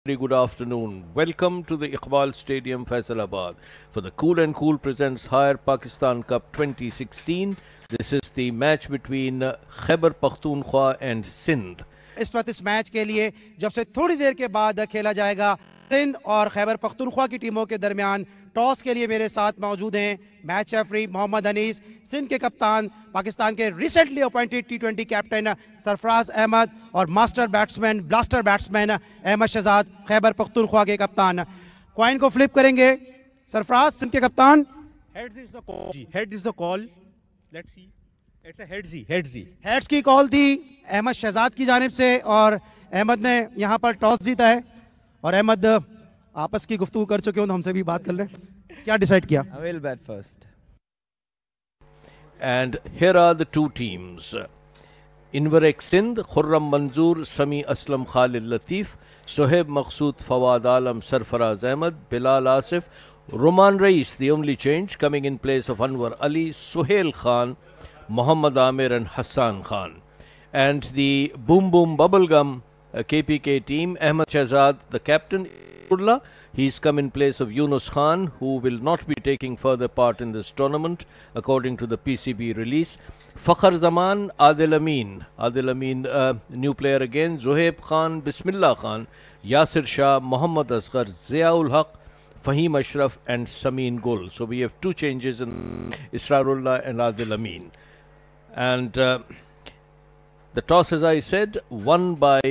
very good afternoon. Welcome to the Iqbal Stadium, Faisalabad for the Cool and Cool presents Higher Pakistan Cup 2016. This is the match between Khyber Pakhtunkhwa and Sindh. इस वक्त इस match के लिए जब से थोड़ी देर के बाद खेला जाएगा सिंध और खैबर पख्तूनख्वा की टीमों के दरमियान टॉस के लिए मेरे साथ मौजूद हैं मैच रेफरी मोहम्मद अनीस, सिंध के कप्तान, पाकिस्तान के रिसेंटली अपॉइंटेड टी20 कैप्टन सरफराज अहमद और master batsman blaster batsman Ahmed Shahzad, Khyber Pakhtunkhwa के कप्तान। कॉइन को फ्लिप करेंगे। सरफराज, सिंध के कप्तान। Head is the call. Let's see. It's a headsy. Heads की कॉल थी अहमद शहजाद की जानिब से और अहमद ने यहाँ पर टॉस जीता है। और अहमद, आपस की गुफ्तगू कर चुके हो तो हमसे भी बात कर लें, क्या डिसाइड किया? I will bat first. And here are the two teams. Invarek Sindh, Khurram Manzoor, Sami Aslam Khalid Latif, Sohaib Maqsood Fawad Alam Sarfaraz Ahmed, Bilal Asif, Roman Rais, the only change, coming in place of Anwar Ali, Suhail Khan, Muhammad Amir and Hassan Khan. And the Boom Boom Bubblegum KPK team, Ahmad Shahzad, the captain. He's come in place of Yunus Khan, who will not be taking further part in this tournament, according to the PCB release. Fakhar Zaman, Adil Amin, new player again, Zohaib Khan, Bismillah Khan, Yasir Shah, Muhammad Asghar, Ziaul Haq, Fahim Ashraf and Sameen Gul. So we have two changes in Israrullah and Adil Amin. And the toss, as I said, won by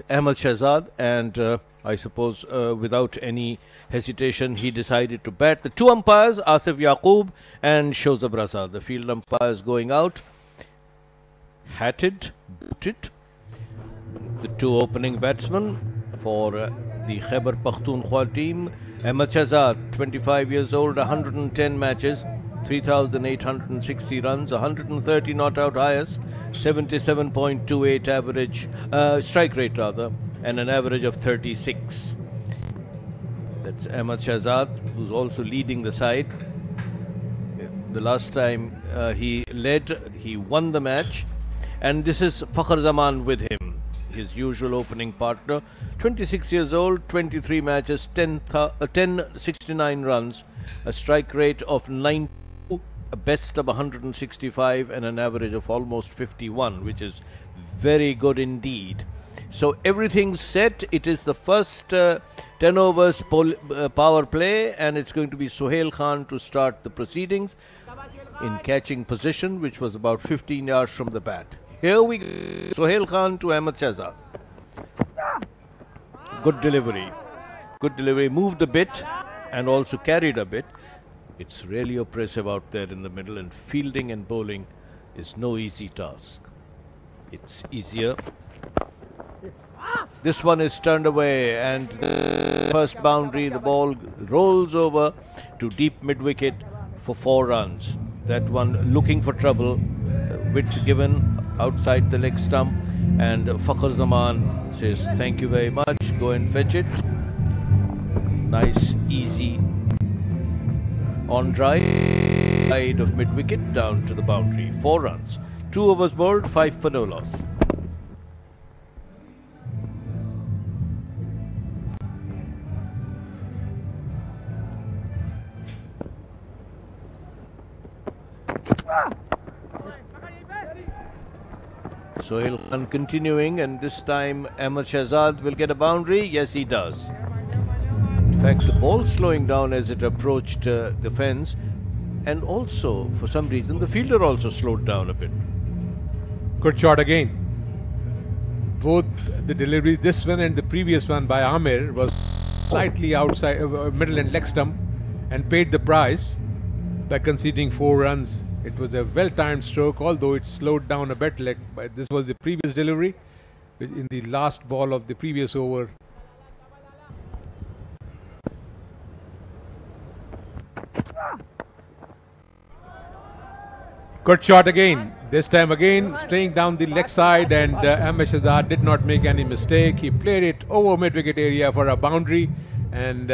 Ahmad Shahzad, and I suppose without any hesitation he decided to bat. The two umpires, Asif Yaqub and Shozab Raza. The field umpires going out. Hatted, booted. The two opening batsmen for the Khyber Pakhtunkhwa team. Ahmad Shahzad, 25 years old, 110 matches, 3,860 runs, 130 not out highest, 77.28 average, strike rate rather, and an average of 36. That's Ahmad Shahzad, who's also leading the side. The last time he led, he won the match. And this is Fakhar Zaman with him, his usual opening partner. 26 years old, 23 matches, 1069 runs, a strike rate of 92, a best of 165 and an average of almost 51, which is very good indeed. So everything's set. It is the first 10 overs power play, and it's going to be Suhail Khan to start the proceedings in catching position, which was about 15 yards from the bat. Here we go. Suhail Khan to Ahmad Shahzad. Good delivery. Good delivery. Moved a bit and also carried a bit. It's really oppressive out there in the middle, and fielding and bowling is no easy task. It's easier. This one is turned away, and the first boundary, the ball rolls over to deep mid-wicket for 4 runs. That one looking for trouble, width given outside the leg stump, and Fakhar Zaman says thank you very much, go and fetch it. Nice, easy on drive, side of mid-wicket down to the boundary. 4 runs, 2 overs bowled, 5 for no loss. Sohail Khan continuing, and this time Ahmad Shahzad will get a boundary. Yes, he does. In fact, the ball slowing down as it approached the fence, and also for some reason the fielder also slowed down a bit. Good shot again. Both the delivery, this one and the previous one by Amir, was slightly outside middle and leg stump, and paid the price by conceding 4 runs. It was a well-timed stroke, although it slowed down a bit. But this was the previous delivery in the last ball of the previous over. Good shot again. This time again, staying down the leg side, and Ahmad Shahzad did not make any mistake. He played it over mid-wicket area for a boundary, and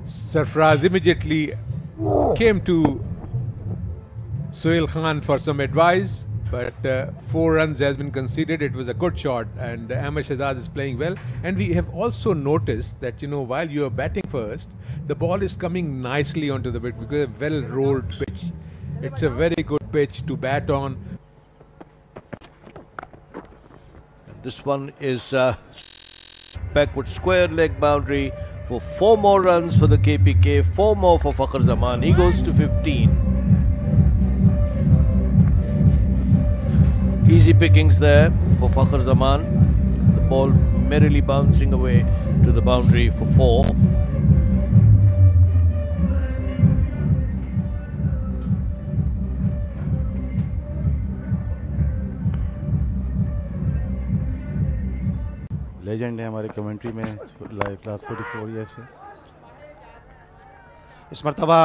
Sarfraz immediately came to Suhail Khan for some advice, but 4 runs has been conceded. It was a good shot, and Ahmed Shahzad is playing well. And we have also noticed that, you know, while you are batting first, the ball is coming nicely onto the pitch because a well-rolled pitch. It's a very good pitch to bat on. This one is backward square leg boundary for 4 more runs for the KPK, 4 more for Fakhar Zaman. He goes to 15. Easy pickings there for Fakhar Zaman. The ball merrily bouncing away to the boundary for 4. Legend है हमारे commentary में class 44 year से। इस मरतबा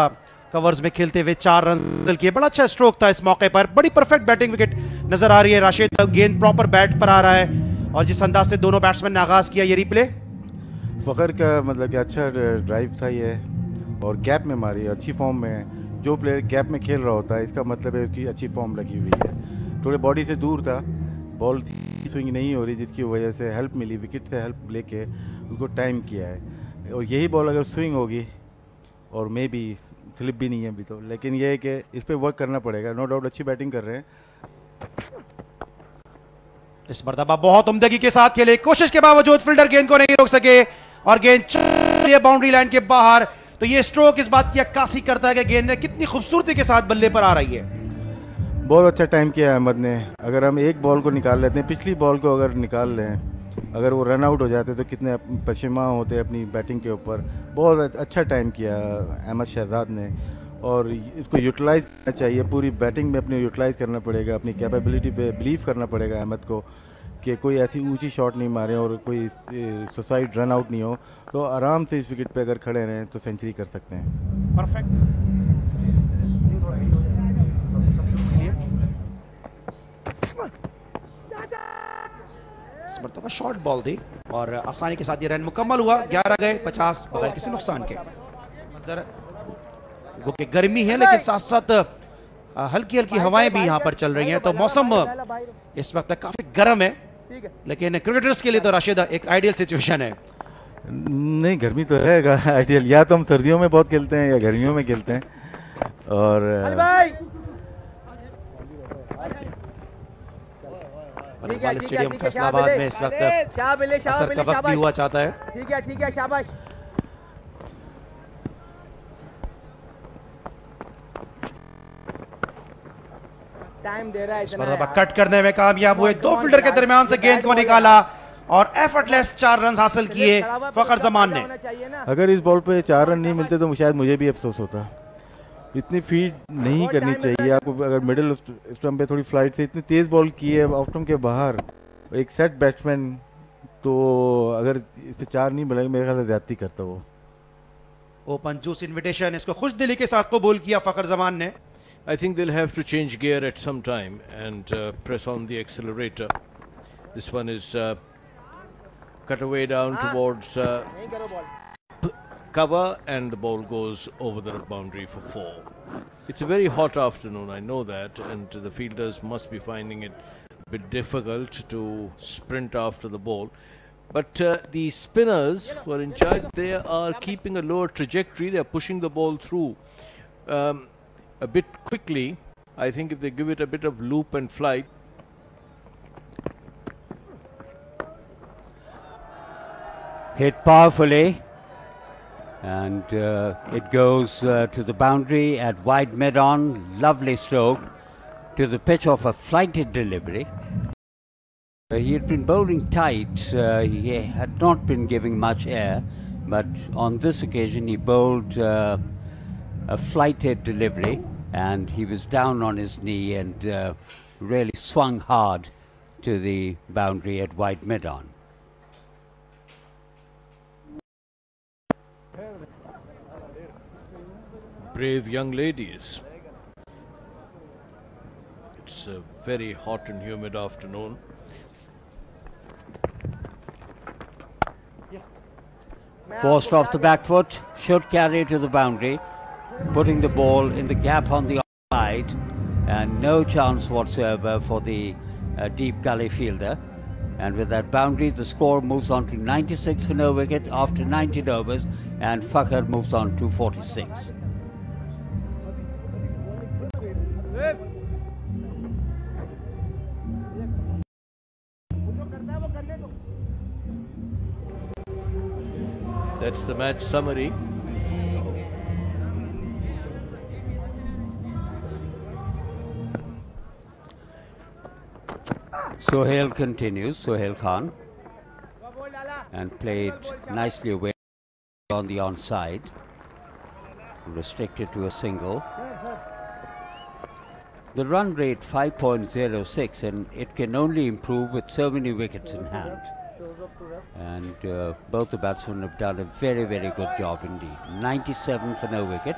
covers में खेलते हुए 4 run हासिल किए। बड़ा अच्छा स्ट्रोक था इस मौके पर। बड़ी परफेक्ट बैटिंग विकेट नजर आ रही है। राशिद गेंद प्रॉपर बैट पर आ रहा है और जिस अंदाज से दोनों बैट्समैन ने आगाज किया, ये रिप्ले फ़खर का मतलब कि अच्छा ड्राइव था ये, और गैप में मारी, अच्छी फॉर्म में। जो प्लेयर गैप में खेल रहा होता है इसका मतलब है उसकी अच्छी फॉर्म लगी हुई है। थोड़े बॉडी से दूर था, बॉल स्विंग नहीं हो रही, जिसकी वजह से हेल्प मिली, विकेट से हेल्प लेके उसको टाइम किया है। और यही बॉल अगर स्विंग होगी, और मे बी स्लिप भी नहीं है अभी तो, लेकिन ये है कि इस पर वर्क करना पड़ेगा। नो डाउट अच्छी बैटिंग कर रहे हैं। इस मरतबा बहुत उम्दगी के साथ खेले, कोशिश के बावजूद फील्डर गेंद को नहीं रोक सके और गेंद चली बाउंड्री लाइन के बाहर। तो ये स्ट्रोक इस बात की अक्कासी करता है कि गेंद कितनी खूबसूरती के साथ बल्ले पर आ रही है। बहुत अच्छा टाइम किया अहमद ने। अगर हम एक बॉल को निकाल लेते हैं, पिछली बॉल को अगर निकाल लें, अगर वो रन आउट हो जाते तो कितने पशेमा होते अपनी बैटिंग के ऊपर। बहुत अच्छा टाइम किया अहमद शहजाद ने, और इसको यूटिलाइज़ करना चाहिए। पूरी बैटिंग में अपने यूटिलाइज़ करना पड़ेगा, अपनी कैपेबिलिटी पे बिलीव करना पड़ेगा अहमद को कि कोई ऐसी ऊंची शॉट नहीं मारे और कोई सुसाइड रन आउट नहीं हो। तो आराम से इस विकेट पे अगर खड़े रहें तो सेंचुरी कर सकते हैं। परफेक्ट। इस मरतबा शॉर्ट बॉल थी और आसानी के साथ ये रन मुकम्मल हुआ। 11 गए 50 बगैर किसी नुकसान के। मंजर गो के गर्मी है, लेकिन साथ साथ हल्की हल्की हवाएं भी यहाँ पर चल रही हैं, तो मौसम इस वक्त काफी गर्म है। लेकिन क्रिकेटर्स के लिए तो राशिद एक आइडियल सिचुएशन है। नहीं, गर्मी तो है आइडियल। या तो हम सर्दियों में बहुत खेलते हैं या गर्मियों में खेलते हैं। और स्टेडियम फैसलाबाद में इस वक्त असर का वक्त भी हुआ चाहता है। ठीक है, शाबाश। टाइम दे रहा है। इस मरतबा कट करने में कामयाब हुए, 2 फील्डर के दरमियान से गेंद को निकाला और एफर्टलेस 4 रन हासिल किए फखर जमान ने। अगर इस बॉल पे 4 रन नहीं मिलते तो शायद मुझे भी अफसोस होता। इतनी फीड नहीं करनी चाहिए आपको। अगर मिडिल स्टंप पे थोड़ी फ्लाइट से इतनी तेज बॉल की है ऑफ स्टंप के बाहर, एक सेट बैट्समैन, तो अगर इस पे 4 नहीं मिलेगा मेरे ख्याल से ज्यादती करता वो। ओपन जूस इनविटेशन, इसको खुश दिली के साथ कबूल किया फखर जमान ने। I think they'll have to change gear at some time and press on the accelerator. This one is cut away down towards cover, and the ball goes over the boundary for 4. It's a very hot afternoon, I know that, and the fielders must be finding it a bit difficult to sprint after the ball. But the spinners who are in charge, they are keeping a lower trajectory. They are pushing the ball through a bit quickly. I think if they give it a bit of loop and flight. Hit powerfully, and it goes to the boundary at wide mid-on. Lovely stroke to the pitch of a flighted delivery. He had been bowling tight. He had not been giving much air, but on this occasion he bowled a flighted delivery, and he was down on his knee and really swung hard to the boundary at wide mid-on. Brave young ladies. It's a very hot and humid afternoon. Forced off the back foot, should carry to the boundary, putting the ball in the gap on the side, and no chance whatsoever for the deep gully fielder. And with that boundary, the score moves on to 96 for no wicket after 19 overs, and Fakhar moves on to 46. That's the match summary. Sohail continues, Sohail Khan, and played nicely away on the onside, restricted to a single. The run rate 5.06, and it can only improve with so many wickets in hand. And both the batsmen have done a very, very good job indeed. 97 for no wicket.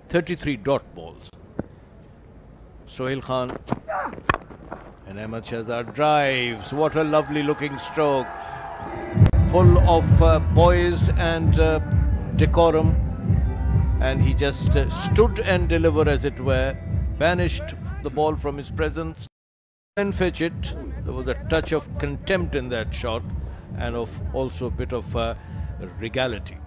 33 dot balls. Sohail Khan and Ahmed Shahzad drives. What a lovely looking stroke. Full of poise and decorum. And he just stood and delivered, as it were. Banished the ball from his presence. And fetch it. There was a touch of contempt in that shot, and of also a bit of regality.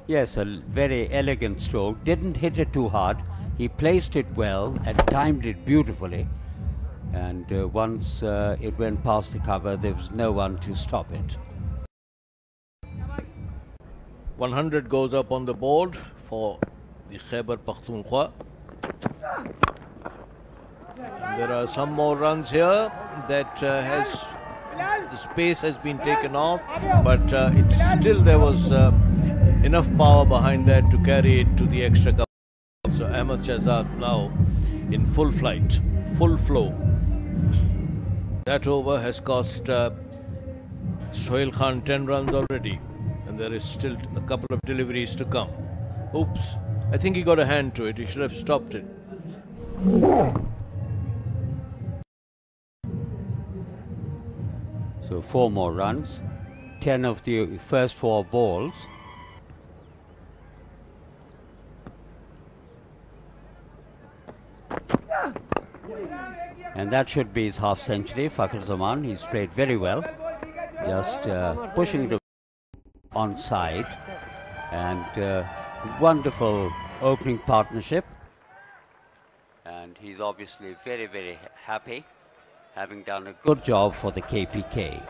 Yes, a very elegant stroke. Didn't hit it too hard. He placed it well and timed it beautifully. And once it went past the cover, there was no one to stop it. 100 goes up on the board for the Khyber Pakhtunkhwa. And there are some more runs here that the space has been taken off, but it's still there was enough power behind that to carry it to the extra cover. So Ahmed Shahzad now in full flight, full flow. That over has cost Sohail Khan 10 runs already, and there is still a couple of deliveries to come. Oops, I think he got a hand to it. He should have stopped it. So 4 more runs, 10 of the first 4 balls. And that should be his half century. Fakhar Zaman, he's played very well, just pushing the onside, and wonderful opening partnership. And he's obviously very, very happy, having done a good job for the KPK.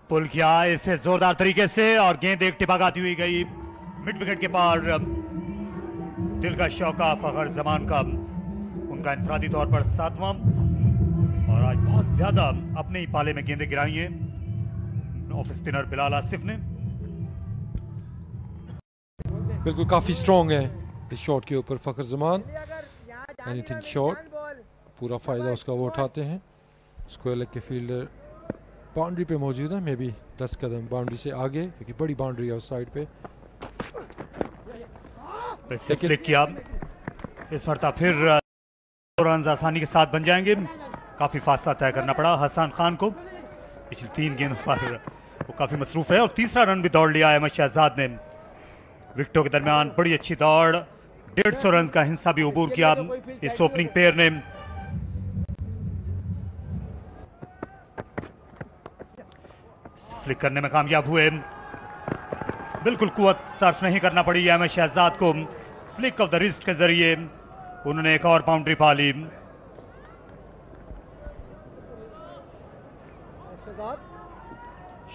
पुल किया इसे जोरदार तरीके से और गेंद एक टिपागाती हुई गई मिड विकेट के पार। दिल का शौका फखर जमान का, उनका इंफरादी तौर पर 7वां, और आज बहुत ज्यादा अपने ही पाले में गेंदें गिराई हैं ऑफ स्पिनर बिलाल आसिफ ने। बिल्कुल काफ़ी स्ट्रॉन्ग है इस शॉट के ऊपर फखर जमान। एनीथिंग शॉट, पूरा फ़ायदा उसका वो उठाते हैं। स्क्वायर लेग के फील्डर बाउंड्री पे मौजूद है, मे बी 10 कदम बाउंड्री से आगे, क्योंकि बड़ी बाउंड्री है उस साइड पे। क्लिक किया, इस मरता फिर रन आसानी के साथ बन जाएंगे। काफ़ी फासला तय करना पड़ा हसन खान को, पिछली 3 गेंदों पर वो काफ़ी मसरूफ है, और तीसरा रन भी दौड़ लिया अहमद शहजाद ने। विकेटों के दरमियान बड़ी अच्छी दौड़, 150 रन का हिस्सा भी अबूर किया इस ओपनिंग पेयर ने। फ्लिक करने में कामयाब हुए, बिल्कुल कुव्वत सर्फ नहीं करना पड़ी अहमद शहजाद को। फ्लिक ऑफ द रिस्ट के जरिए उन्होंने एक और बाउंड्री पा ली।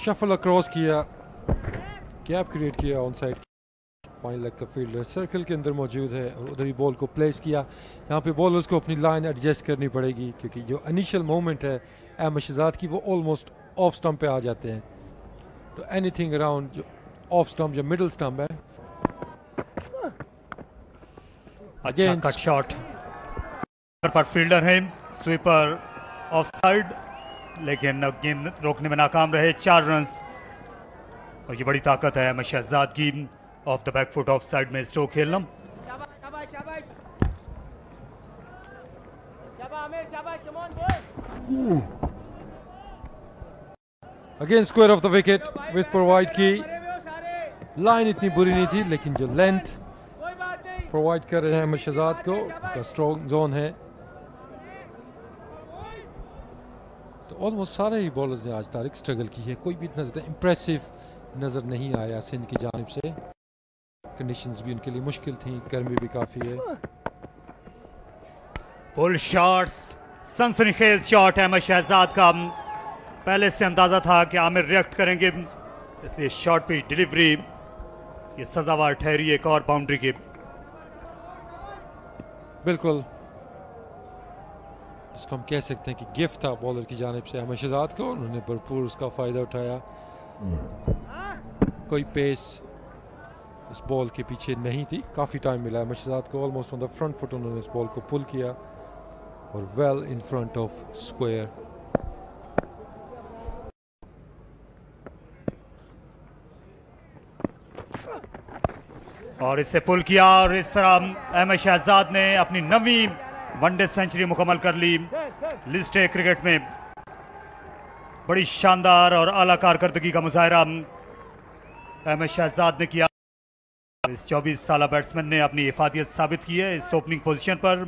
शफल अक्रॉस किया, गैप क्रिएट किया ऑन साइड। फाइन लेग का फील्डर सर्कल के अंदर मौजूद है और उधर ही बॉल को प्लेस किया। यहाँ पे बॉलर्स को अपनी लाइन एडजस्ट करनी पड़ेगी, क्योंकि जो इनिशियल मोमेंट है अहमद शहजाद की, वो ऑलमोस्ट ऑफ स्टंप पे आ जाते हैं। तो एनीथिंग अराउंड जो ऑफ स्टंप या मिडिल स्टंप है। अच्छा कट शॉट पर फील्डर है, स्वीपर ऑफ साइड, लेकिन गेंद रोकने में नाकाम रहे। 4 रन्स, और ये बड़ी ताकत है अहमद शहजाद की, of the back foot of side में स्ट्रोक खेलना। Again square of the wicket with provide की लाइन इतनी बुरी नहीं थी, लेकिन जो लेंथ प्रोवाइड कर रहे हैं अहमद शहजाद को, का स्ट्रॉन्ग जोन है। तो ऑलमोस्ट सारे ही बॉलर्स ने आज तारिक स्ट्रगल की है, कोई भी इतना ज़्यादा इम्प्रेसिव नज़र नहीं आया सिंध की जानिब से। कंडीशंस भी उनके लिए मुश्किल थी, गर्मी भी काफ़ी है। पुल शॉट्स, सनसनीखेज शॉट अहमद शहजाद का। पहले से अंदाजा था कि आमिर रिएक्ट करेंगे, इसलिए शॉट पे डिलीवरी ये सजावार ठहरी एक और बाउंड्री की। बिल्कुल, जिसको हम कह सकते हैं कि गिफ्ट था बॉलर की जानिब से अहमद शहजाद को, उन्होंने भरपूर उसका फ़ायदा उठाया। कोई पेस इस बॉल के पीछे नहीं थी, काफ़ी टाइम मिला अहमद शहजाद को। Almost on the front foot उन्होंने इस बॉल को पुल किया और well in front of square. और इससे पुल किया और इस तरह अहमद शहजाद ने अपनी 9वीं वनडे सेंचुरी मुकम्मल कर ली। लिस्ट ए क्रिकेट में बड़ी शानदार और आला कारकर्दगी का मुजाहरा अहमद शहजाद ने किया। इस 24 साला बैट्समैन ने अपनी इफादियत साबित की है इस ओपनिंग पोजीशन पर,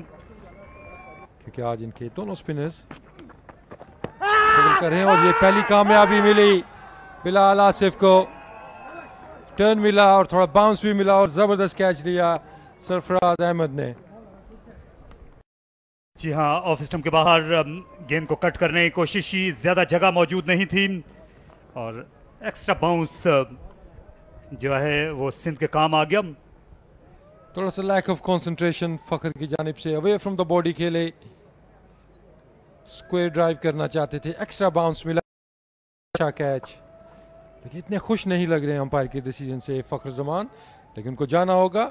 क्योंकि आज इनके दोनों स्पिनर्स कर रहे हैं और ये पहली कामयाबी मिली बिलाल आसिफ को। टर्न मिला और थोड़ा बाउंस भी मिला और जबरदस्त कैच लिया सरफराज अहमद ने। जी हाँ, ऑफ स्टंप के बाहर गेंद को कट करने की कोशिश की, ज्यादा जगह मौजूद नहीं थी और एक्स्ट्रा बाउंस जो है वो सिंध के काम आ गया। थोड़ा सा लैक ऑफ कंसंट्रेशन फखर की जानिब से, अवे फ्रॉम द बॉडी खेले, स्क्वायर ड्राइव करना चाहते थे, एक्स्ट्रा बाउंस मिला, अच्छा कैच। लेकिन इतने खुश नहीं लग रहे हैं अंपायर के डिसीजन से फखर जमान, लेकिन उनको जाना होगा।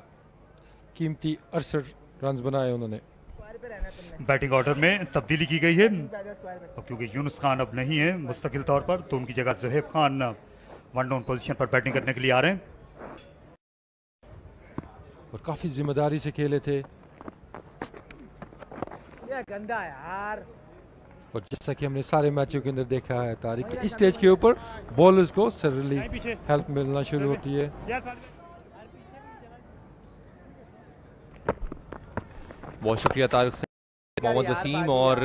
कीमती 68 रन बनाए उन्होंने। बैटिंग ऑर्डर में तब्दीली की गई है और क्योंकि यूनुस खान अब नहीं है मुस्तकिल तौर पर, तो उनकी जगह Zuhaib Khan one down position पर बैटिंग करने के लिए आ रहे हैं और काफी जिम्मेदारी से खेले थे। ये गंदा यार। और जैसा कि हमने सारे मैचों के अंदर देखा है तारिक, इस स्टेज के ऊपर बॉलर्स को सडनली हेल्प मिलना शुरू होती है। बहुत शुक्रिया तारिक से, मोहम्मद वसीम। और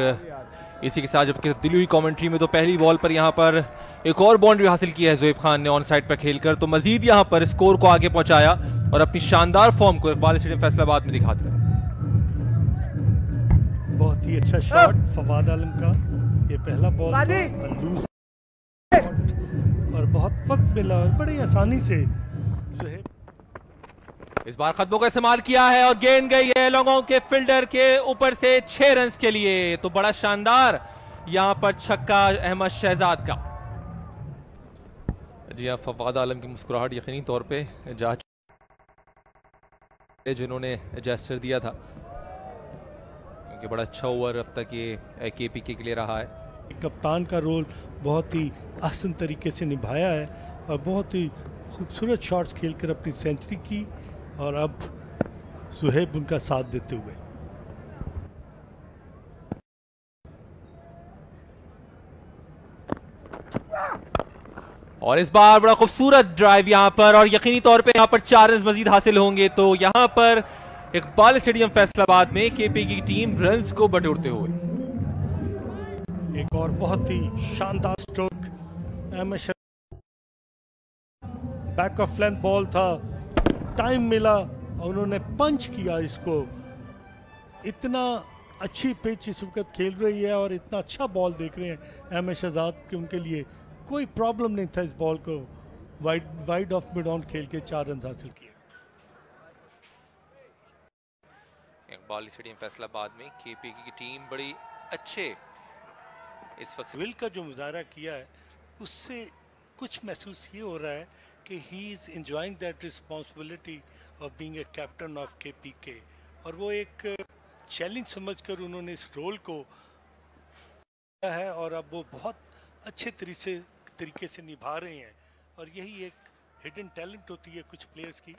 इसी के साथ जबकि दिली हुई कमेंट्री में तो पहली बॉल पर यहाँ पर एक और बाउंड्री हासिल की है ज़ुहैब खान ने ऑन साइड पर खेलकर, तो मजीद यहाँ पर स्कोर को आगे पहुंचाया और अपनी शानदार फॉर्म को इकबाल स्टेडियम फैसलाबाद में दिखाते हैं। बहुत ही अच्छा शॉट फवाद आलम का, ये पहला बॉल लूज और बहुत वक्त मिला और बड़ी आसानी से इस बार कदमों का इस्तेमाल किया है और गेंद गई है लोगों के फील्डर के ऊपर से 6 रन के लिए। तो बड़ा शानदार यहां पर छक्का अहमद शहजाद का। जी हाँ, फवाद आलम की मुस्कुराहट यकीनी तौर पे जा जिन्होंने जेस्चर दिया था, क्योंकि बड़ा अच्छा ओवर अब तक ये केपीके के लिए रहा है। कप्तान का रोल बहुत ही आसान तरीके से निभाया है और बहुत ही खूबसूरत शॉट्स खेलकर अपनी सेंचुरी की और अब ज़ुहैब उनका साथ देते हुए। और इस बार बड़ा खूबसूरत ड्राइव यहां पर और यकीनी तौर पे यहां पर 4 रन मजीद हासिल होंगे। तो यहां पर इकबाल स्टेडियम फैसलाबाद में केपी की टीम रन्स को बटोरते हुए। एक और बहुत ही शानदार stroke, back of length ball था, टाइम मिला और उन्होंने पंच किया इसको। इतना अच्छी पिच इस वक्त खेल रही है और इतना अच्छा बॉल देख रहे हैं अहमद शहजाद कि उनके लिए कोई प्रॉब्लम नहीं था इस बॉल को वाइड ऑफ मिड ऑन खेल के 4 रन हासिल किए। इकबाल स्टेडियम फैसलाबाद में केपी की टीम बड़ी अच्छे इस वक्त विल का जो मुजाहरा किया है उससे कुछ महसूस ये हो रहा है कि he is enjoying that responsibility of being a captain of KPK, और वो एक चैलेंज समझकर उन्होंने इस रोल को किया है और अब वो बहुत अच्छे तरीके से निभा रहे हैं। और यही एक हिडन टैलेंट होती है कुछ प्लेयर्स की।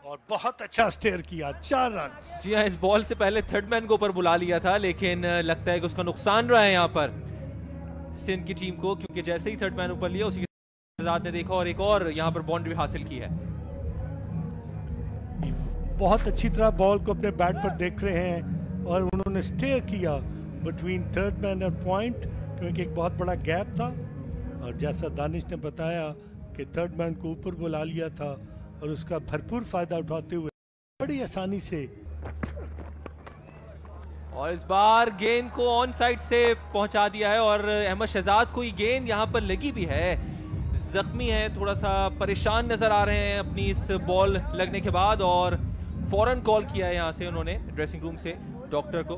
और बहुत अच्छा स्टेयर किया, 4 रन। जी हाँ, इस बॉल से पहले थर्ड मैन को ऊपर बुला लिया था, लेकिन लगता है कि उसका नुकसान रहा है यहाँ पर। सिंध की टीम को, क्योंकि जैसे ही थर्ड मैन ऊपर लिया उसी के साथ ने देखा और एक और यहाँ पर बाउंड्री हासिल की है। बहुत अच्छी तरह बॉल को अपने बैट पर देख रहे हैं और उन्होंने स्टे किया बिटवीन थर्ड मैन और पॉइंट, क्योंकि एक बहुत बड़ा गैप था। और जैसा दानिश ने बताया कि थर्ड मैन को ऊपर बुला लिया था और उसका भरपूर फायदा उठाते हुए बड़ी आसानी से, और इस बार गेंद को ऑन साइड से पहुंचा दिया है और अहमद शहजाद को ये गेंद यहां पर लगी भी है, जख्मी है, थोड़ा सा परेशान नजर आ रहे हैं अपनी इस बॉल लगने के बाद, और फौरन कॉल किया है यहां से उन्होंने ड्रेसिंग रूम से डॉक्टर को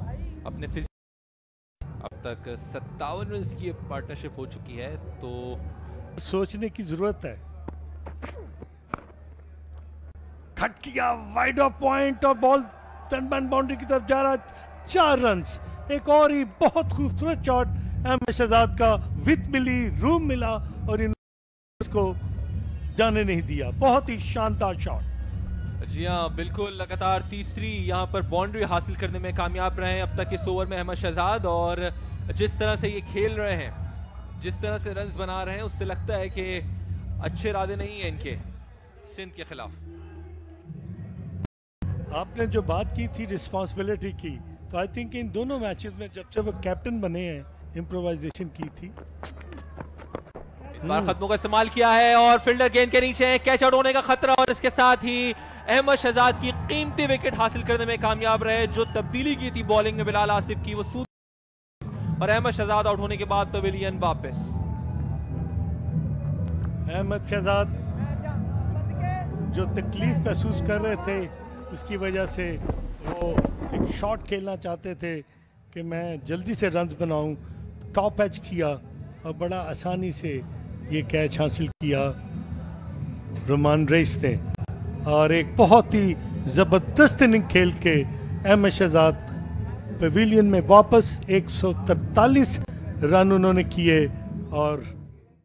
अपने अब तक 57 रन की पार्टनरशिप हो चुकी है, तो सोचने की जरूरत है। कट किया वाइड ऑफ पॉइंट और बॉल थर्ड मैन बाउंड्री की तरफ जा रहा, 4 रन। एक और ही बहुत खूबसूरत शॉट अहमद शहजाद का, विथ मिली, रूम मिला और इसको जाने नहीं दिया। बहुत ही शानदार शॉट। जी हाँ, बिल्कुल, लगातार तीसरी यहाँ पर बाउंड्री हासिल करने में कामयाब रहे हैं अब तक इस ओवर में अहमद शहजाद, और जिस तरह से ये खेल रहे हैं, जिस तरह से रन्स बना रहे हैं, उससे लगता है कि अच्छे इरादे नहीं है इनके सिंध के खिलाफ। आपने जो बात की थी रिस्पॉन्सिबिलिटी की, तो आई थिंक इन दोनों मैचेस में जब से वो कैप्टन बने हैं इम्प्रोवाइजेशन की थी। इस बार खत्मों का इस्तेमाल किया है और फील्डर गेंद के नीचे है, कैच आउट होने का खतरा, और इसके साथ ही अहमद शहजाद की कीमती विकेट हासिल करने में कामयाब रहे। जो तब्दीली की थी बॉलिंग में बिलाल आसिफ की, वो सूद, और अहमद शहजाद आउट होने के बाद पवेलियन वापस। अहमद शहजाद जो तकलीफ महसूस कर रहे थे, उसकी वजह से वो एक शॉट खेलना चाहते थे कि मैं जल्दी से रन्स बनाऊं, टॉप एज किया और बड़ा आसानी से ये कैच हासिल किया रोमान रईस ने, और एक बहुत ही ज़बरदस्त इनिंग खेल के अहमद शहजाद पवेलियन में वापस 143 रन उन्होंने किए, और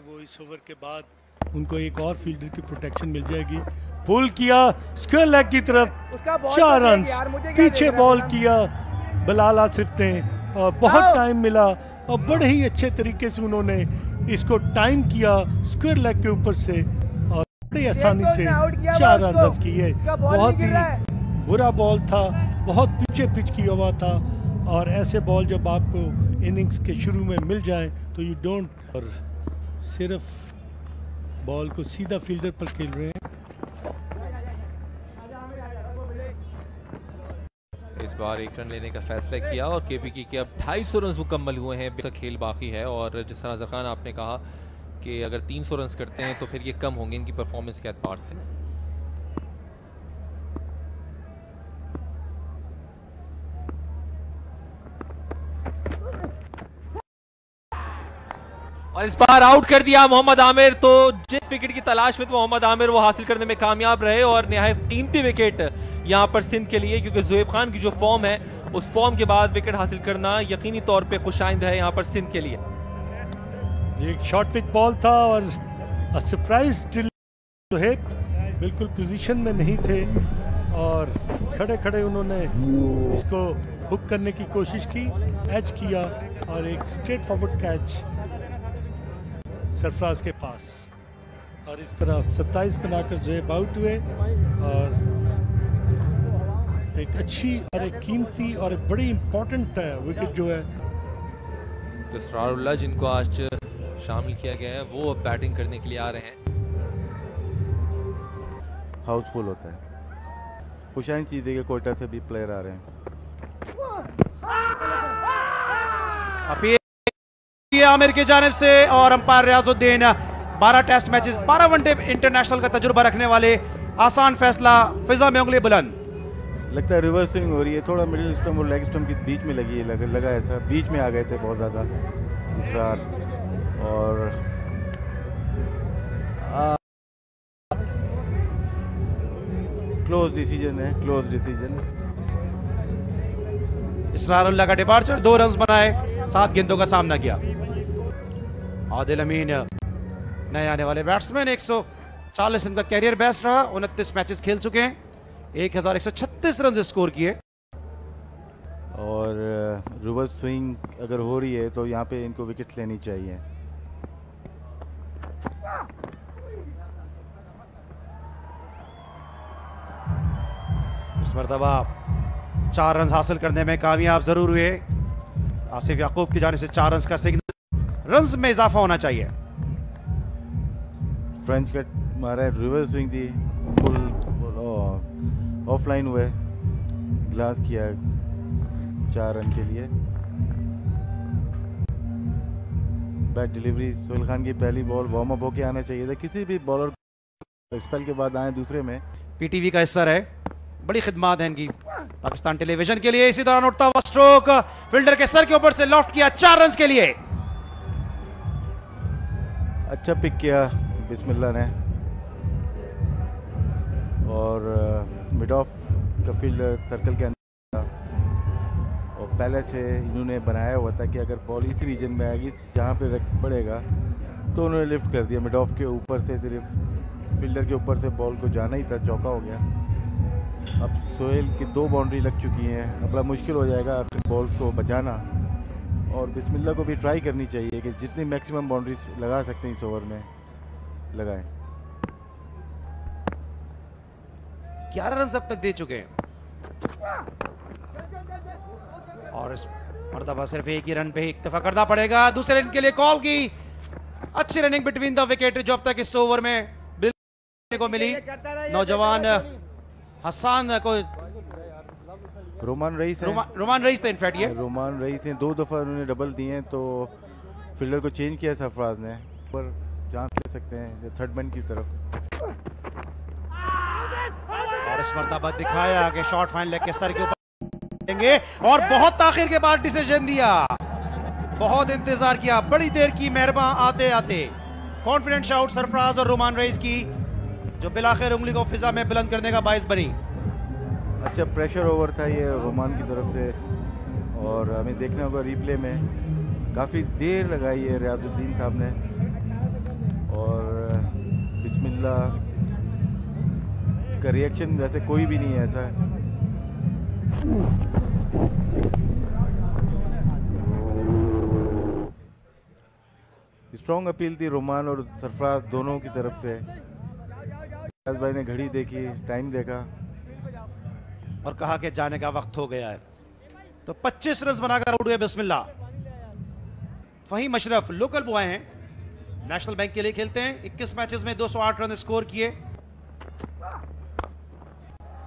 वो इस ओवर के बाद उनको एक और फील्डर की प्रोटेक्शन मिल जाएगी। पुल किया स्क्वायर लेग की तरफ, 4 रन, पीछे बॉल किया बिलाल आसिफ ने, और बहुत टाइम मिला और बड़े ही अच्छे तरीके से उन्होंने इसको टाइम किया स्क्वायर लेग के ऊपर से, और बड़ी आसानी से 4 रन किए। बहुत ही बुरा बॉल था, बहुत पीछे पिच किया हुआ था, और ऐसे बॉल जब आपको इनिंग्स के शुरू में मिल जाए तो यू डोंट, और सिर्फ बॉल को सीधा फील्डर पर खेल रहे हैं। इस बार 1 रन लेने का फैसला किया और केपीके के अब 250 रन मुकम्मल हुए हैं, खेल बाकी है, और जिस तरह जखान आपने कहा कि अगर 300 रन करते हैं तो फिर ये कम होंगे इनकी परफॉर्मेंस के एतबार से। और इस बार आउट कर दिया मोहम्मद आमिर, तो जिस विकेट की तलाश में मोहम्मद आमिर वो हासिल करने में कामयाब रहे, और निहायत कीमती विकेट यहां पर सिंध के लिए, क्योंकि ज़ुएब खान की जो फॉर्म है उस फॉर्म के बाद विकेट हासिल करना यकीनी तौर पे खुशाइंद है यहां पर सिंध के लिए। एक शॉर्ट पिच बॉल था और सरप्राइज ज़ुएब बिल्कुल पोजीशन में नहीं थे, और खड़े खड़े उन्होंने इसको हुक करने की कोशिश की, एच किया, और एक स्ट्रेट फॉरवर्ड कैच सरफराज के पास, और इस तरह 27 बनाकर ज़ुएब आउट हुए, और एक अच्छी और एक कीमती और एक बड़ी इंपॉर्टेंट विकेट जो है। तो इसरारुल्लाह जिनको आज शामिल किया गया है वो अब बैटिंग करने के लिए आ रहे हैं। हाउसफुल होता है, खुशाइन चीज़ है कि कोयटा से भी प्लेयर आ रहे हैं। अपील आमिर की जानिब से, और umpire Riazuddin 12 test matches 12 one day international का तजुर्बा रखने वाले, आसान फैसला, फिजा में उंगली बुलंद। लगता है रिवर्स स्विंग हो रही है, थोड़ा मिडिल स्टंप और लेग स्टंप के बीच में लगी है, लगा ऐसा बीच में आ गए थे बहुत ज़्यादा इसरार, और क्लोज डिसीजन है, क्लोज डिसीजन। इसरारुल्लाह का डिपार्चर, 2 रन बनाए, 7 गेंदों का सामना किया। आदिल अमीन नए आने वाले बैट्समैन, 140 रन का कैरियर बेस्ट रहा, 29 मैचेस खेल चुके हैं, 1136 रन स्कोर किए। और रिवर्स स्विंग अगर हो रही है तो यहाँ पे इनको विकेट लेनी चाहिए। इस मरतबा 4 रन हासिल करने में कामयाब जरूर हुए। आसिफ याकूब की जानिब से 4 रन का सिग्नल, रन में इजाफा होना चाहिए। फ्रेंच कट मारा है, रिवर्स स्विंग दी, फुल ऑफलाइन हुए, ग्लास किया 4 रन के लिए। बैट डिलीवरी, सोहेल खान की पहली बॉल वार्म अप होके आना चाहिए था। किसी भी बॉलर स्पेल के बाद आए दूसरे में। पीटीवी का हिस्सा है, बड़ी खिदमात है इनकी पाकिस्तान टेलीविजन के लिए। इसी दौरान उठता हुआ स्ट्रोक फील्डर के सर के ऊपर से लॉफ्ट किया 4 रन के लिए। अच्छा पिक किया बिस्मिल्लाह ने, और मिड ऑफ का फील्डर सर्कल के अंदर था और पहले से इन्होंने बनाया हुआ था कि अगर बॉल इसी रीजन में आएगी जहाँ पे पड़ेगा तो उन्होंने लिफ्ट कर दिया। मिड ऑफ के ऊपर से, सिर्फ फील्डर के ऊपर से बॉल को जाना ही था, चौका हो गया। अब सोहेल की 2 बाउंड्री लग चुकी हैं, अब बड़ा मुश्किल हो जाएगा अपने बॉल्स को बचाना। और बिस्मिल्लाह को भी ट्राई करनी चाहिए कि जितनी मैक्सिमम बाउंड्रीज लगा सकते हैं इस ओवर में लगाएं। 11 रन अब तक दे चुके हैं और इस मरतबा सिर्फ एक ही रन पे इक्तफा करना पड़ेगा। दूसरे रन के लिए कॉल की, अच्छी रनिंग बिटवीन द विकेट जो अब तक इस ओवर में को मिली। नौजवान हसन को रोमान रईस रोमान रईस थे इनफैक्ट, ये रोमान रईस हैं। 2 दफ़ा उन्होंने डबल दिए हैं तो फील्डर को चेंज किया सरफराज ने, पर चांस ले सकते हैं थर्ड मैन की तरफ। और इस मरतबा दिखाया कि शॉट फाइन लेग के सर के ऊपर देंगे और बहुत ताखिर के बाद डिसीजन दिया, बहुत इंतजार किया, बड़ी देर की मेहरबान आते आते कॉन्फिडेंट शॉट सरफराज और रोमान रईस की, जो बिलाखिर उंगली को फिजा में बुलंद करने का बाइस बनी। अच्छा प्रेशर ओवर था ये रोमान की तरफ से, और हमें देखना होगा रिप्ले में। काफ़ी देर लगाई है रियाजुद्दीन साहब ने, और बिस्मिल्लाह का रिएक्शन वैसे कोई भी नहीं है ऐसा। स्ट्रॉन्ग अपील थी रोमान और सरफराज दोनों की तरफ से। भाई ने घड़ी देखी, टाइम देखा और कहा कि जाने का वक्त हो गया है, तो 25 रन बनाकर आउट हुए बिस्मिल्लाह। फहीम अशरफ लोकल बॉय हैं, नेशनल बैंक के लिए खेलते हैं, 21 मैचेस में 208 रन स्कोर किए।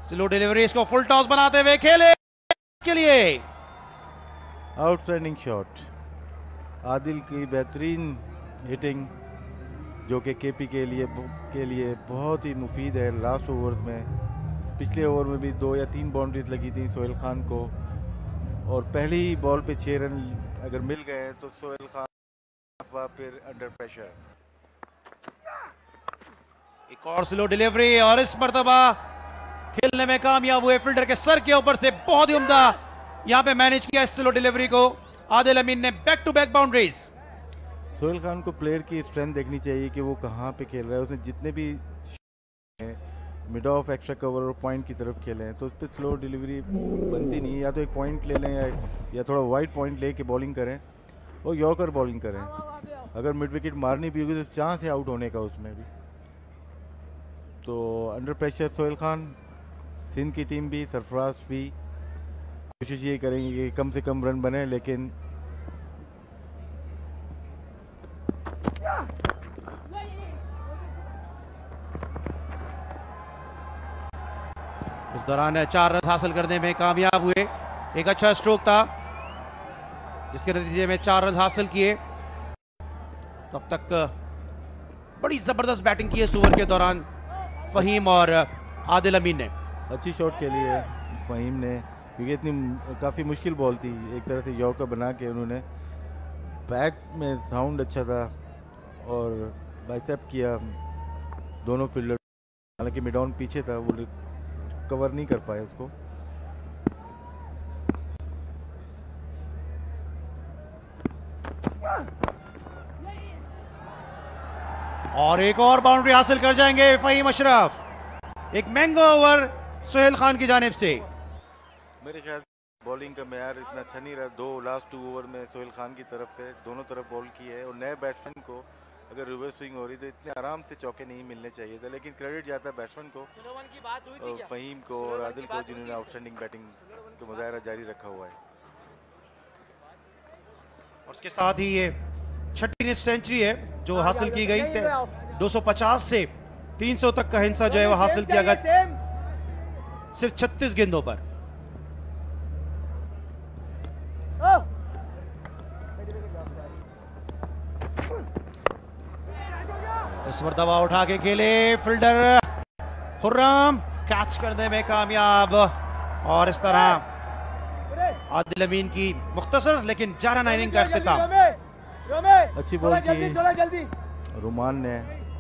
स्लो डिलीवरी, इसको फुल टॉस बनाते हुए खेले के लिए। आउटस्टैंडिंग शॉट, आदिल की बेहतरीन हिटिंग जो कि केपी के लिए बहुत ही मुफीद है। लास्ट ओवर में, पिछले ओवर में भी 2 या 3 बाउंड्रीज लगी थी सोहेल खान को, और पहली ही बॉल पे 6 रन अगर मिल गए तो सोहेल खान फिर अंडर प्रेशर। एक और स्लो डिलीवरी और इस मर्तबा खेलने में कामयाब हुए, फील्डर के सर के ऊपर से बहुत ही उम्दा यहां पे मैनेज किया इस स्लो डिलीवरी को आदिल अमीन ने। Back to back boundaries. Sohail Khan को प्लेयर की स्ट्रेंथ देखनी चाहिए कि वो कहाँ पे खेल रहा है। उसने जितने भी मिड ऑफ, एक्स्ट्रा कवर और पॉइंट की तरफ खेले हैं तो उस पर स्लो डिलीवरी बनती नहीं है। या तो एक पॉइंट ले लें या थोड़ा वाइड पॉइंट ले के बॉलिंग करें और यॉर्कर बॉलिंग करें। अगर मिड विकेट मारनी भी होगी तो चांस है आउट होने का उसमें भी। तो अंडर प्रेशर सोहेल खान, सिंध की टीम भी, सरफराज भी कोशिश ये करेंगे कि कम से कम रन बने, लेकिन इस दौरान 4 रन हासिल करने में कामयाब हुए। एक अच्छा स्ट्रोक था जिसके नतीजे में 4 रन हासिल किए। तब तक बड़ी जबरदस्त बैटिंग की है इस ओवर के दौरान फहीम और आदिल अमीन ने। अच्छी शॉट खेली है फहीम ने, क्योंकि इतनी काफ़ी मुश्किल बॉल थी। एक तरह से यॉर्कर बना के उन्होंने, बैट में साउंड अच्छा था और बाइसेप किया दोनों फील्डर। हालांकि मिड ऑन पीछे था, वो कवर नहीं कर पाए उसको। और एक और बाउंड्री हासिल कर जाएंगे फहीम अशरफ। एक महंगा ओवर सोहेल खान की जानिब से। मेरे ख्याल बॉलिंग का मेयार इतना अच्छा नहीं रहा। लास्ट 2 ओवर में सोहेल खान की तरफ से दोनों तरफ बॉल की है, और नए बैट्समैन को अगर रिवर्स स्विंग हो रही तो इतने आराम से चौके नहीं मिलने चाहिए थे, लेकिन क्रेडिट जाता है बैट्समैन को, फ़हीम को और आदिल को, जिन्होंने आउटस्टैंडिंग बैटिंग का मुजाहरा जारी रखा हुआ है। और उसके साथ ही ये छठी सेंचुरी है जो हासिल की गई। 250 से 300 तक का हिस्सा जो है वो हासिल किया गया सिर्फ 36 गेंदों पर। इस बार दवा उठा के खेले फील्डर खुर्रम, कैच करने में कामयाब, और इस तरह आदिल अमीन की मुख्तसर लेकिन जाराना इनिंग का इख्तिताम। अच्छी बॉल की रुमान ने,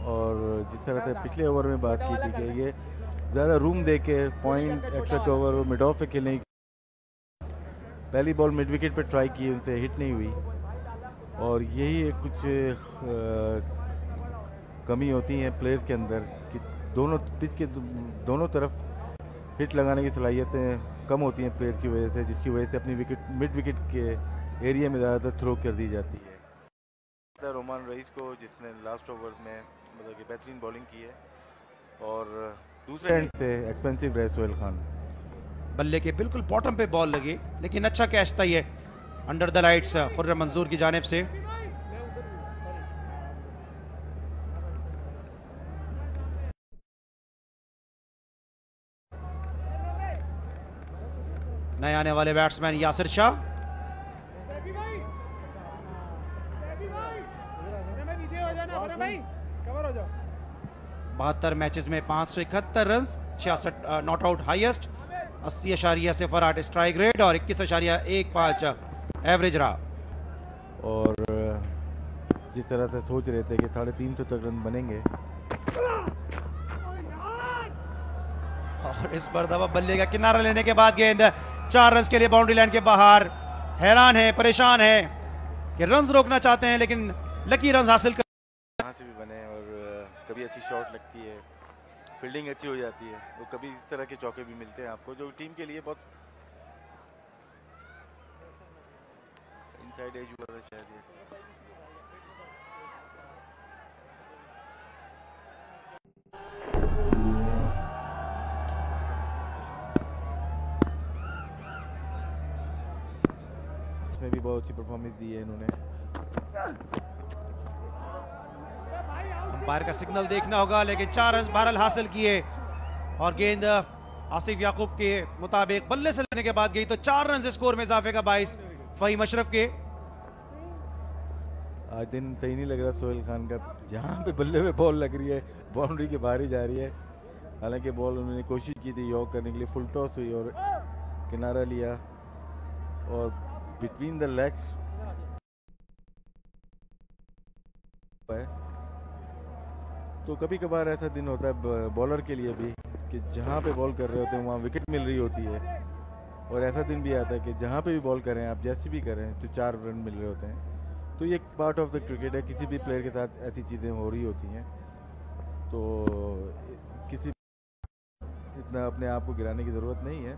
और जिस तरह से पिछले ओवर में बात की थी कि ये ज़्यादा रूम दे के point extra cover mid of पे खेलने, पहली बॉल मिड विकेट पे ट्राई की, उनसे हिट नहीं हुई, और यही कुछ कमी होती है प्लेयर्स के अंदर कि दोनों पिच के दोनों तरफ हिट लगाने की सलाहियतें कम होती हैं प्लेयर्स की वजह से, जिसकी वजह से अपनी विकेट मिड विकेट के एरिया में ज़्यादातर थ्रो कर दी जाती है। रोमान रईस को, जिसने लास्ट ओवर्स में मतलब कि बेहतरीन बॉलिंग की है, और दूसरे एंड से एक्सपेंसिव रहे सोहेल खान। बल्ले के बिल्कुल बॉटम पे बॉल लगी, लेकिन अच्छा कैच था ये अंडर द लाइट्स खुर्रम मंजूर की जानिब से। नए आने वाले बैट्समैन यासिर शाह, बहत्तर मैचेस में 571 run, 66 not out highest, 80.08 strike rate और 21.15 एवरेज रहा। और जिस तरह से सोच रहे थे कि 350 तक रन बनेंगे, और इस बार दबा बल्ले का किनारा लेने के बाद गेंद 4 रन के लिए बाउंड्री लाइन के बाहर। हैरान है, परेशान है कि रन्स रोकना चाहते हैं, लेकिन लकी रन्स हासिल कर कहाँ से भी बने, और कभी अच्छी शॉट लगती है, फील्डिंग अच्छी हो जाती है, तो कभी इस तरह के चौके भी मिलते हैं आपको, जो टीम के लिए बहुत इनसाइड एज हुआ था शायद ये। इसमें भी बहुत अच्छी परफॉर्मेंस दी है इन्होंने। अंपायर का सिग्नल देखना होगा, लेकिन 4 रन बहरहाल हासिल किए, और गेंद आसिफ याकूब के मुताबिक बल्ले से लेने के बाद गई तो 4 रन स्कोर में इजाफे का बाइस फ़हीम अशरफ के। आज दिन सही नहीं लग रहा सोहेल खान का, जहाँ पे बल्ले में बॉल लग रही है बाउंड्री के बाहर ही जा रही है। हालांकि बॉल उन्होंने कोशिश की थी यॉर्क करने के लिए, फुल टॉस हुई और किनारा लिया, और बिटवीन द लेग्स तो कभी कभार ऐसा दिन होता है बॉलर के लिए भी कि जहाँ पे बॉल कर रहे होते हैं वहाँ विकेट मिल रही होती है, और ऐसा दिन भी आता है कि जहाँ पे भी बॉल करें आप, जैसे भी करें, तो 4 रन मिल रहे होते हैं। तो ये एक पार्ट ऑफ द क्रिकेट है, किसी भी प्लेयर के साथ ऐसी चीज़ें हो रही होती हैं, तो किसी इतना अपने आप को गिराने की ज़रूरत नहीं है।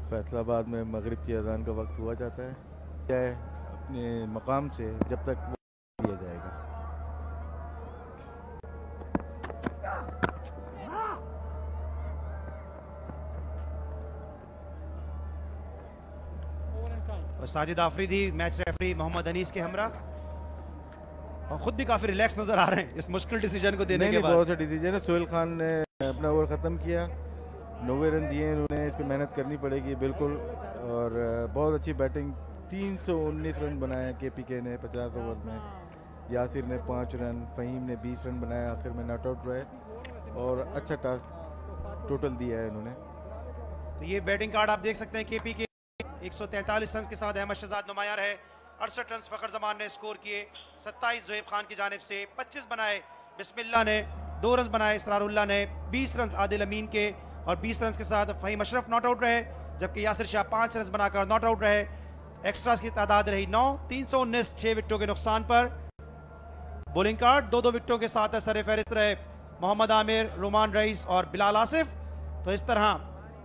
फैसलाबाद में मगरिब की अजान का वक्त हुआ जाता है, चाहे अपने मकाम से जब तक वो दिया जाएगा। और साजिद आफरीदी मैच रेफरी मोहम्मद अनीस के हमरा, और खुद भी काफी रिलैक्स नजर आ रहे हैं इस मुश्किल डिसीजन को देने के बाद। बहुत सा डिसीजन है। सोहेल खान ने अपना ओवर ख़त्म किया, 90 रन दिए इन्होंने, इस पर मेहनत करनी पड़ेगी बिल्कुल, और बहुत अच्छी बैटिंग, 319 रन बनाए केपीके ने 50 ओवर में, यासिर ने 5 रन, फ़हीम ने 20 रन बनाया, आखिर में नॉट आउट रहे, और अच्छा टास्क टोटल दिया है इन्होंने। तो ये बैटिंग कार्ड आप देख सकते हैं, केपीके 143 रन के साथ अहमद शहजाद नुमायां है, 68 रन फ़खर जमान ने स्कोर किए, 27 ज़ोएब खान की जानिब से, 25 बनाए बिस्मिल्लाह ने, 2 रन बनाए इसरारुल्लाह ने, 20 रन आदिल अमीन के, और 20 रन के साथ फ़हीम अशरफ नॉट आउट रहे, जबकि यासिर शाह 5 रन बनाकर नॉट आउट रहे। एक्स्ट्रास की तादाद रही 9, 319 6 विकेटों के नुकसान पर। बॉलिंग कार्ड 2-2 विकेटों के साथ सर फहरिस्त रहे मोहम्मद आमिर, रोमान रईस और बिलाल आसिफ। तो इस तरह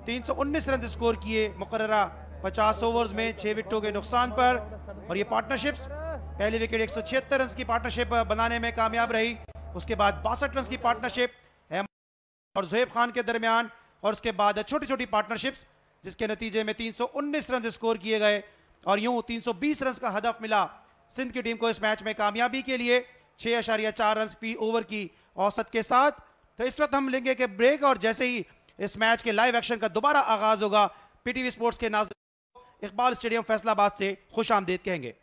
319 रन स्कोर किए मुकर्ररा 50 ओवर्स में 6 विकेटों के नुकसान पर। और ये पार्टनरशिप्स, पहली विकेट 176 रन की पार्टनरशिप बनाने में कामयाब रही, उसके बाद 62 रन की पार्टनरशिप और ज़ुहैब खान के दरमियान, और उसके बाद छोटी छोटी पार्टनरशिप्स जिसके नतीजे में 319 रन स्कोर किए गए और यूं 320 रन का हदफ मिला सिंध की टीम को इस मैच में कामयाबी के लिए 6.4 रन फी ओवर की औसत के साथ। तो इस वक्त हम लेंगे कि ब्रेक, और जैसे ही इस मैच के लाइव एक्शन का दोबारा आगाज होगा, पीटीवी स्पोर्ट्स के नाज़रीन इकबाल स्टेडियम फैसलाबाद से खुश आमदीद कहेंगे।